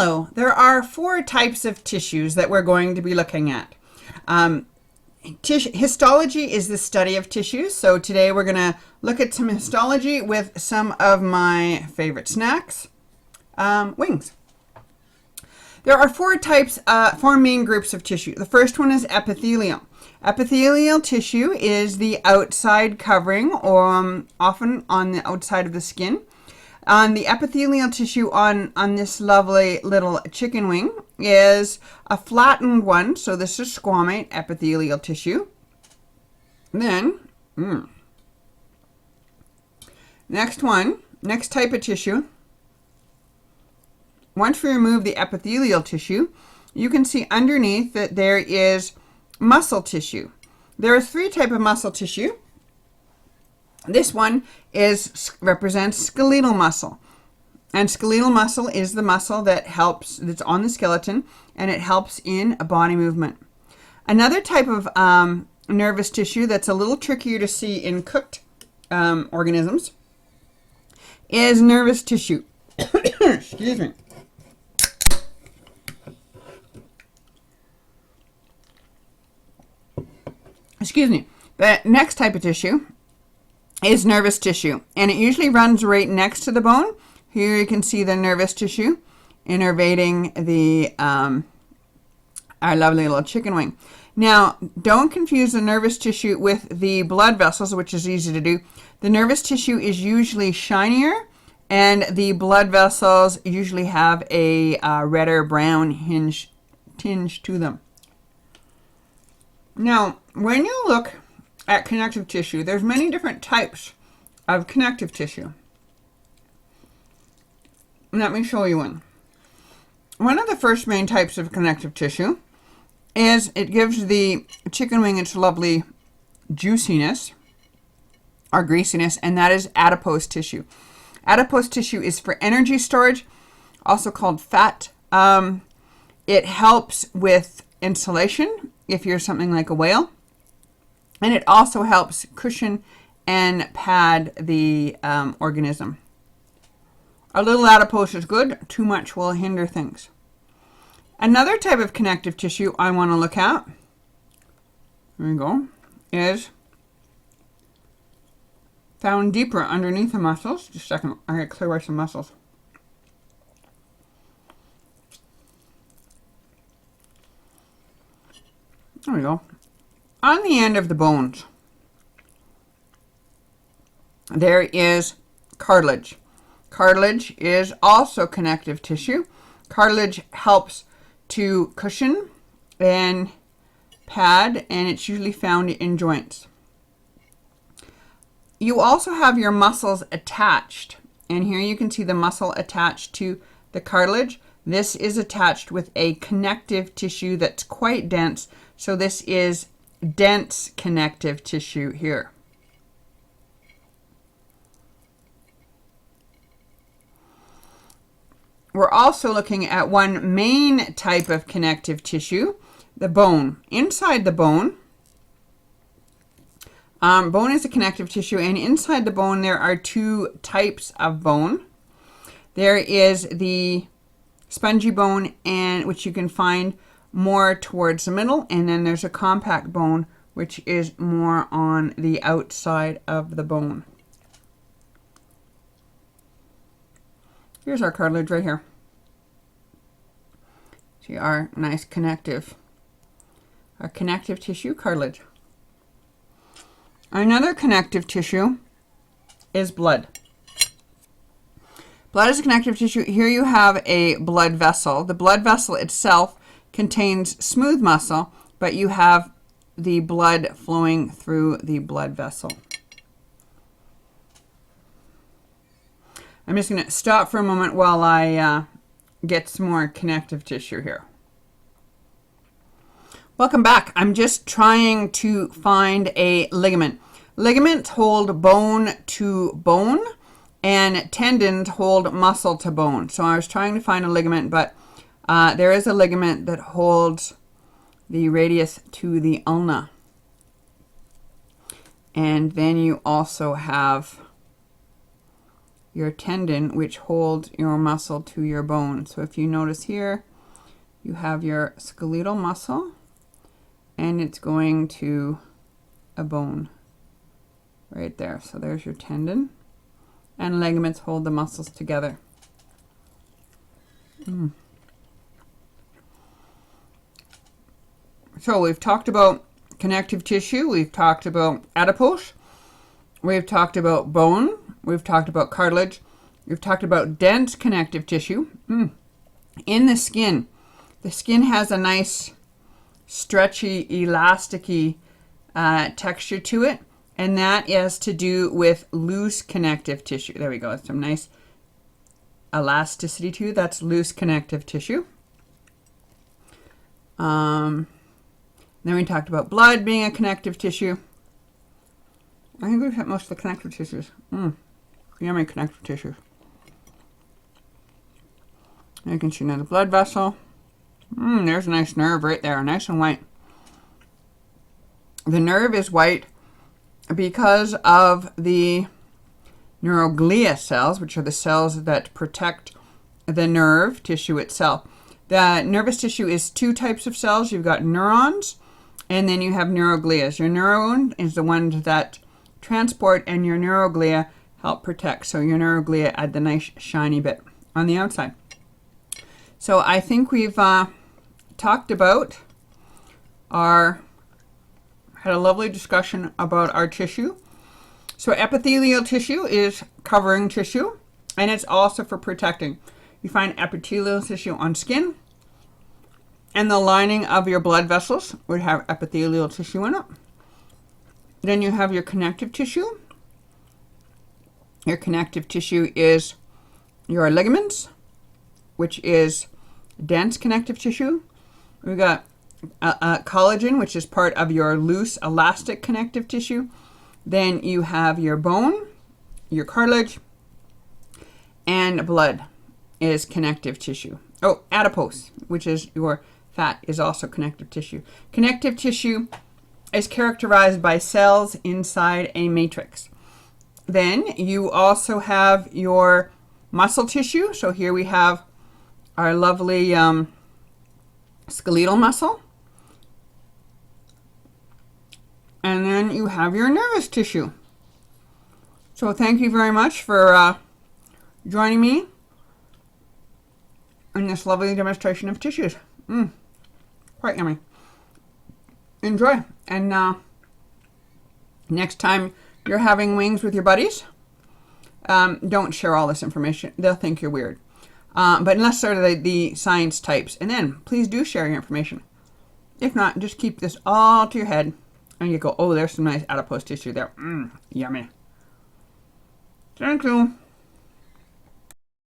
Hello, there are 4 types of tissues that we're going to be looking at. Histology is the study of tissues, so today we're going to look at some histology with some of my favorite snacks, wings. There are 4 main groups of tissue. The first one is epithelial. Epithelial tissue is the outside covering, or often on the outside of the skin. On the epithelial tissue on this lovely little chicken wing is a flattened one. So this is squamate epithelial tissue. Then, next type of tissue. Once we remove the epithelial tissue, you can see underneath that there is muscle tissue. There are 3 types of muscle tissue. This one represents skeletal muscle. And skeletal muscle is the muscle that's on the skeleton, and it helps in body movement. Another type of nervous tissue that's a little trickier to see in cooked organisms is nervous tissue. Excuse me. The next type of tissue is nervous tissue, and it usually runs right next to the bone. Here you can see the nervous tissue innervating our lovely little chicken wing. Now, don't confuse the nervous tissue with the blood vessels, which is easy to do. The nervous tissue is usually shinier, and the blood vessels usually have a redder brown tinge to them. Now, when you look at connective tissue, there's many different types of connective tissue. Let me show you one. One of the first main types of connective tissue is it gives the chicken wing its lovely juiciness or greasiness, and that is adipose tissue. Adipose tissue is for energy storage, also called fat. It helps with insulation if you're something like a whale. And it also helps cushion and pad the organism. A little adipose is good. Too much will hinder things. Another type of connective tissue I want to look at, there we go, is found deeper underneath the muscles. Just a second, I'm going to clear away some muscles. There we go. On the end of the bones, there is cartilage. Cartilage is also connective tissue. Cartilage helps to cushion and pad, and it's usually found in joints. You also have your muscles attached, and here you can see the muscle attached to the cartilage. This is attached with a connective tissue that's quite dense, so this is dense connective tissue here. We're also looking at one main type of connective tissue, the bone. Inside the bone, bone is a connective tissue, and inside the bone there are 2 types of bone. There is the spongy bone, and which you can find more towards the middle, and then there's a compact bone, which is more on the outside of the bone. Here's our cartilage right here. See our nice connective tissue, cartilage. Another connective tissue is blood. Blood is a connective tissue. Here you have a blood vessel. The blood vessel itself contains smooth muscle, but you have the blood flowing through the blood vessel. I'm just going to stop for a moment while I get some more connective tissue here. Welcome back. I'm just trying to find a ligament. Ligaments hold bone to bone, and tendons hold muscle to bone. So I was trying to find a ligament, but there is a ligament that holds the radius to the ulna. And then you also have your tendon, which holds your muscle to your bone. So if you notice here, you have your skeletal muscle, and it's going to a bone right there. So there's your tendon, and ligaments hold the muscles together. So we've talked about connective tissue, we've talked about adipose, we've talked about bone, we've talked about cartilage, we've talked about dense connective tissue. In the skin has a nice stretchy, elasticy texture to it, and that is to do with loose connective tissue. There we go, some nice elasticity to it. That's loose connective tissue. Then we talked about blood being a connective tissue. I think we've hit most of the connective tissues. Yummy connective tissues. You can see another blood vessel. There's a nice nerve right there, nice and white. The nerve is white because of the neuroglia cells, which are the cells that protect the nerve tissue itself. The nervous tissue is two types of cells. You've got neurons, and then you have neuroglia. Your neuron is the one that transport, and your neuroglia help protect. So your neuroglia add the nice shiny bit on the outside. So I think we've talked about had a lovely discussion about our tissue. So epithelial tissue is covering tissue, and it's also for protecting. You find epithelial tissue on skin, and the lining of your blood vessels would have epithelial tissue in it. Then you have your connective tissue. Your connective tissue is your ligaments, which is dense connective tissue. We've got collagen, which is part of your loose elastic connective tissue. Then you have your bone, your cartilage, and blood is connective tissue. Oh, adipose, which is your fat, is also connective tissue. Connective tissue is characterized by cells inside a matrix. Then you also have your muscle tissue. So here we have our lovely skeletal muscle. And then you have your nervous tissue. So thank you very much for joining me in this lovely demonstration of tissues. Quite yummy. Enjoy. And next time you're having wings with your buddies, don't share all this information. They'll think you're weird. But unless they're the science types, and then please do share your information. If not, just keep this all to your head, and you go, oh, there's some nice adipose tissue there. Yummy. Thank you.